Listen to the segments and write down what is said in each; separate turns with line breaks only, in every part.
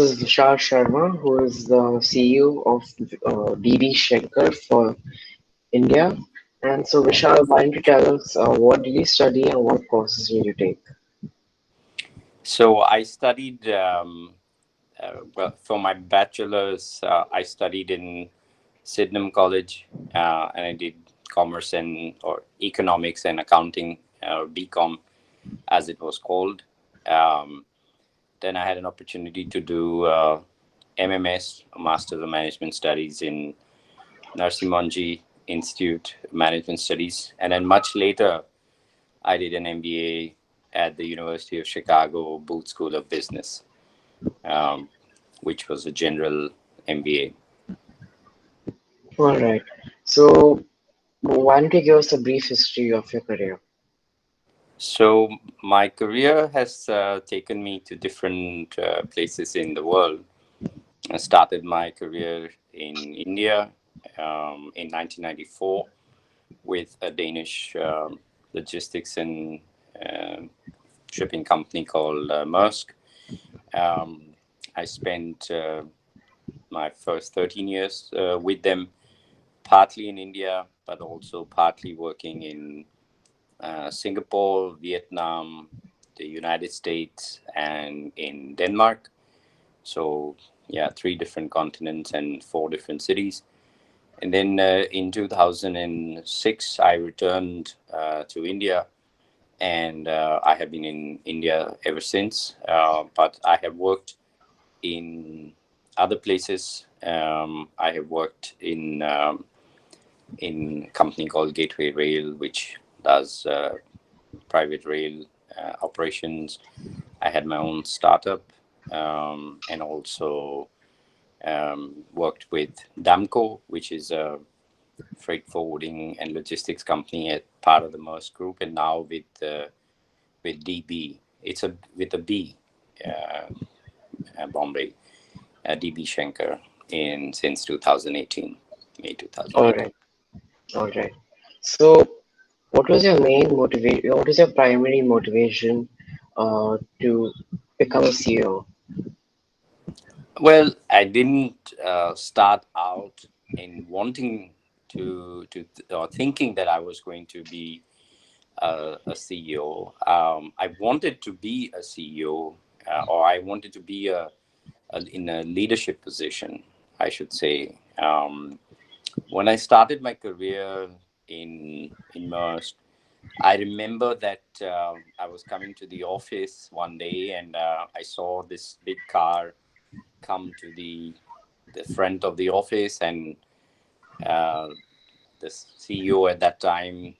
This is Vishal Sharma, who is the CEO of DB Schenker for India. And so, Vishal, why don't you tell us what did you study and what courses did you take?
So I studied, well, for my bachelor's, I studied in Sydenham College, and I did commerce and or economics and accounting, or BCom as it was called. Um, then I had an opportunity to do MMS, Master's of Management Studies in Narsimhanji Institute of Management Studies, and then much later I did an MBA at the University of Chicago Booth School of Business, um, which was a general MBA.
All right. So, why don't you give us a brief history of your career?
So my career has taken me to different places in the world. I started my career in India in 1994 with a Danish logistics and uh, shipping company called Maersk. Um, I spent my first 13 years with them, partly in India, but also partly working in Singapore, Vietnam, the United States, and in Denmark. So, yeah, three different continents and four different cities. And then in 2006, I returned to India, and I have been in India ever since. But I have worked in other places. I have worked in a company called Gateway Rail, which does private rail operations. I had my own startup, and also worked with DAMCO, which is a freight forwarding and logistics company at part of the Maersk Group, and now with DB. It's a with a B, uh, Bombay, DB Schenker in since 2018, May
All
2018.
right. All right. So, what was your main motivation? What was your primary motivation to become a CEO?
Well, I didn't start out in wanting or thinking that I was going to be a CEO. I wanted to be a CEO, or I wanted to be in a leadership position, I should say. When I started my career in Maersk, I remember that I was coming to the office one day, and I saw this big car come to the front of the office, and uh, the CEO at that time,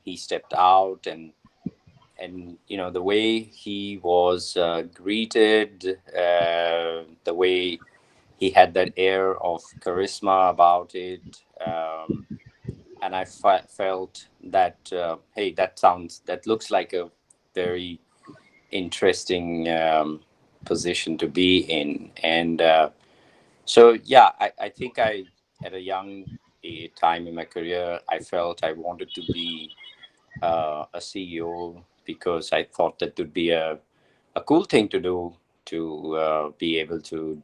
he stepped out, and the way he was greeted, the way he had that air of charisma about it, and I felt that hey, that looks like a very interesting position to be in, and so yeah, I think I at a young time in my career, I felt I wanted to be a CEO because I thought that would be a cool thing to do, to be able to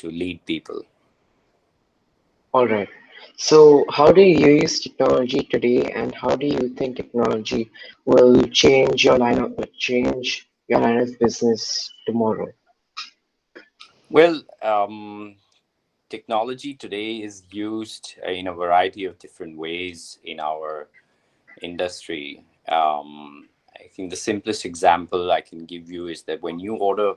lead people.
All right. So, how do you use technology today, and how do you think technology will change your line of business tomorrow?
Well, technology today is used in a variety of different ways in our industry. I think the simplest example I can give you is that when you order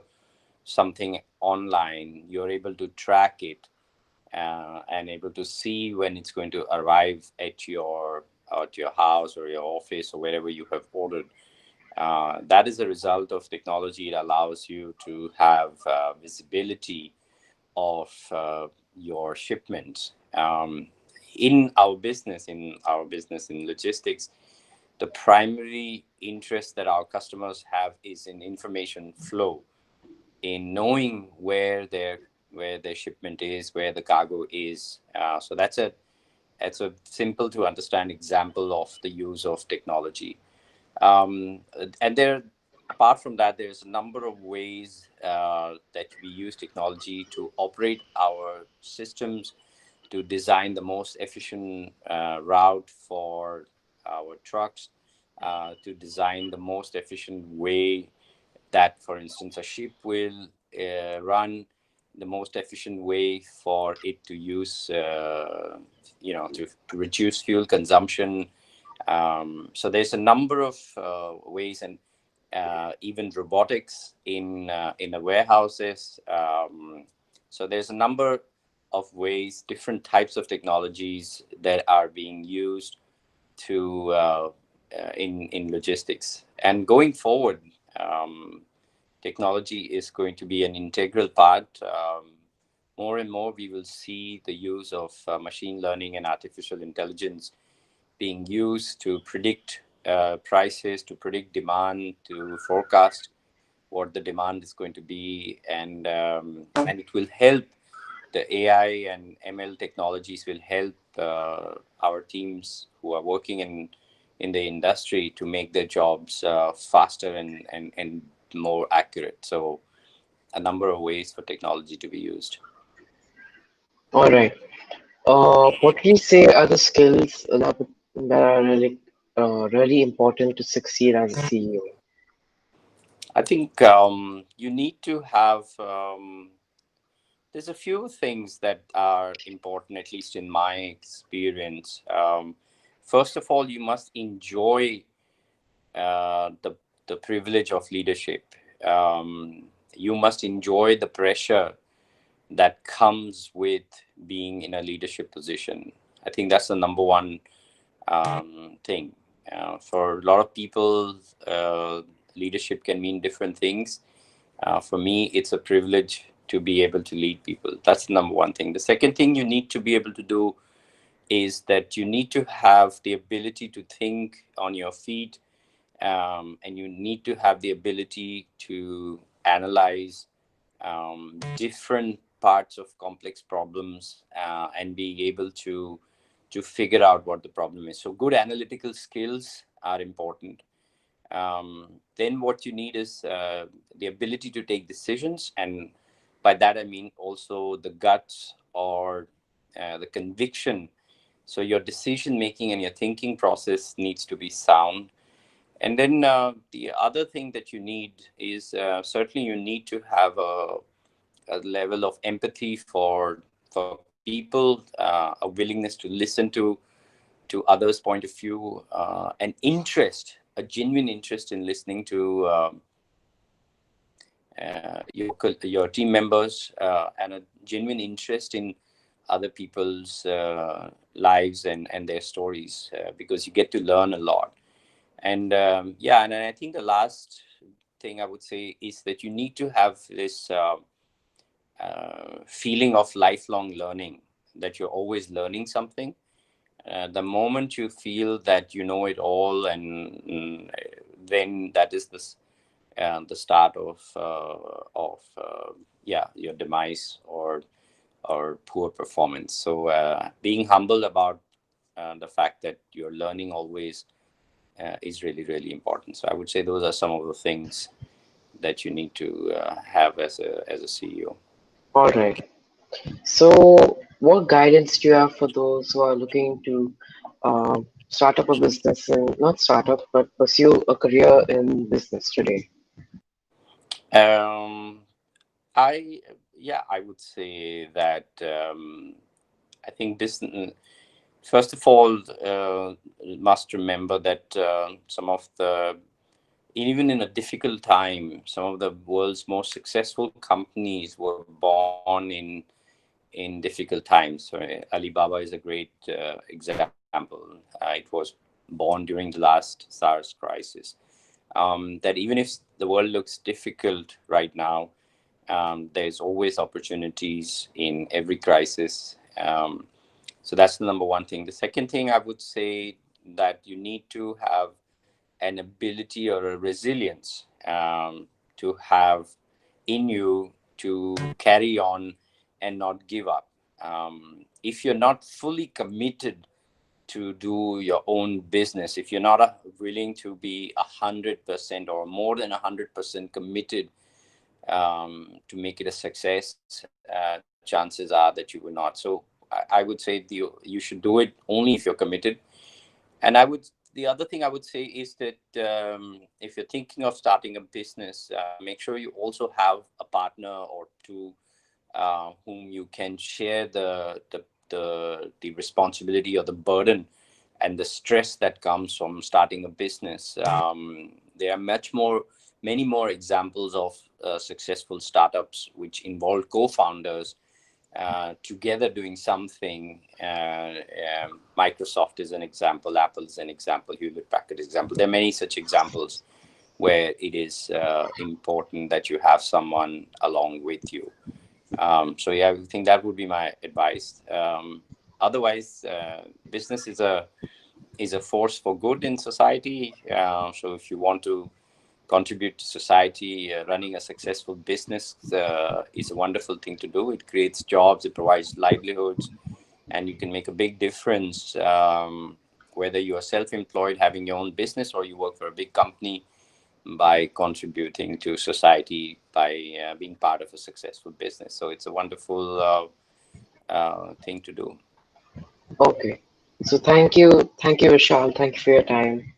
something online, you're able to track it and able to see when it's going to arrive at your house or your office or wherever you have ordered. That is a result of technology. It allows you to have visibility of your shipments. In our business in logistics, the primary interest that our customers have is in information flow, in knowing where their shipment is, where the cargo is. So that's a simple to understand example of the use of technology. And there are apart from that, there's a number of ways that we use technology to operate our systems, to design the most efficient route for our trucks, to design the most efficient way that, for instance, a ship will run, the most efficient way for it to use, to reduce fuel consumption. So there's a number of ways, and even robotics in the warehouses. So there's a number of ways, different types of technologies that are being used to in logistics. And going forward, technology is going to be an integral part. More and more, we will see the use of machine learning and artificial intelligence being used to predict prices, to predict demand, to forecast what the demand is going to be, and it will help. The AI and ML technologies will help our teams who are working in the industry to make their jobs faster and more accurate. So a number of ways for technology to be used.
All right. What do you say are the skills that are really important to succeed as a CEO?
I think you need to have. There's a few things that are important, at least in my experience. First of all, you must enjoy the privilege of leadership. You must enjoy the pressure that comes with being in a leadership position. I think that's the number one thing. For a lot of people, leadership can mean different things. For me, it's a privilege to be able to lead people. That's the number one thing. The second thing you need to be able to do is that you need to have the ability to think on your feet, and you need to have the ability to analyze different parts of complex problems, and being able to figure out what the problem is. So good analytical skills are important. Then what you need is the ability to take decisions, and by that I mean also the guts or the conviction. So your decision making and your thinking process needs to be sound. And then the other thing that you need is certainly you need to have a level of empathy for people, a willingness to listen to others' point of view, an interest, a genuine interest in listening to your team members, and a genuine interest in other people's lives and their stories, because you get to learn a lot. And yeah, and I think the last thing I would say is that you need to have this feeling of lifelong learning, that you're always learning something. The moment you feel that you know it all, and then that is the start of yeah, your demise or poor performance. So being humble about the fact that you're learning always is really, really important. So I would say those are some of the things that you need to have as a CEO.
All right. So, what guidance do you have for those who are looking to start up a business and not start up, but pursue a career in business today?
Um, I Yeah, I would say that I think this. First of all, must remember that some of the, even in a difficult time, some of the world's most successful companies were born in difficult times. So Alibaba is a great example. It was born during the last SARS crisis. That even if the world looks difficult right now, there's always opportunities in every crisis. So that's the number one thing. The second thing I would say, that you need to have an ability or a resilience to have in you to carry on and not give up. If you're not fully committed to do your own business, if you're not willing to be 100% or more than 100% committed to make it a success, chances are that you will not. So I would say you should do it only if you're committed. And the other thing I would say is that if you're thinking of starting a business, make sure you also have a partner or two whom you can share the responsibility or the burden and the stress that comes from starting a business. There are many more examples of successful startups which involve co-founders together doing something. Microsoft is an example, Apple is an example, Hewlett Packard example. There are many such examples where it is important that you have someone along with you. So yeah, I think that would be my advice. Otherwise, business is a force for good in society. So if you want to contribute to society, running a successful business is a wonderful thing to do. It creates jobs, it provides livelihoods, and you can make a big difference. Whether you are self-employed, having your own business, or you work for a big company, by contributing to society by being part of a successful business. So it's a wonderful thing to do.
Okay. So thank you, Vishal. Thank you for your time.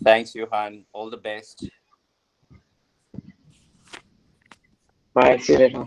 Thanks, Johan. All the best.
Bye. See you later.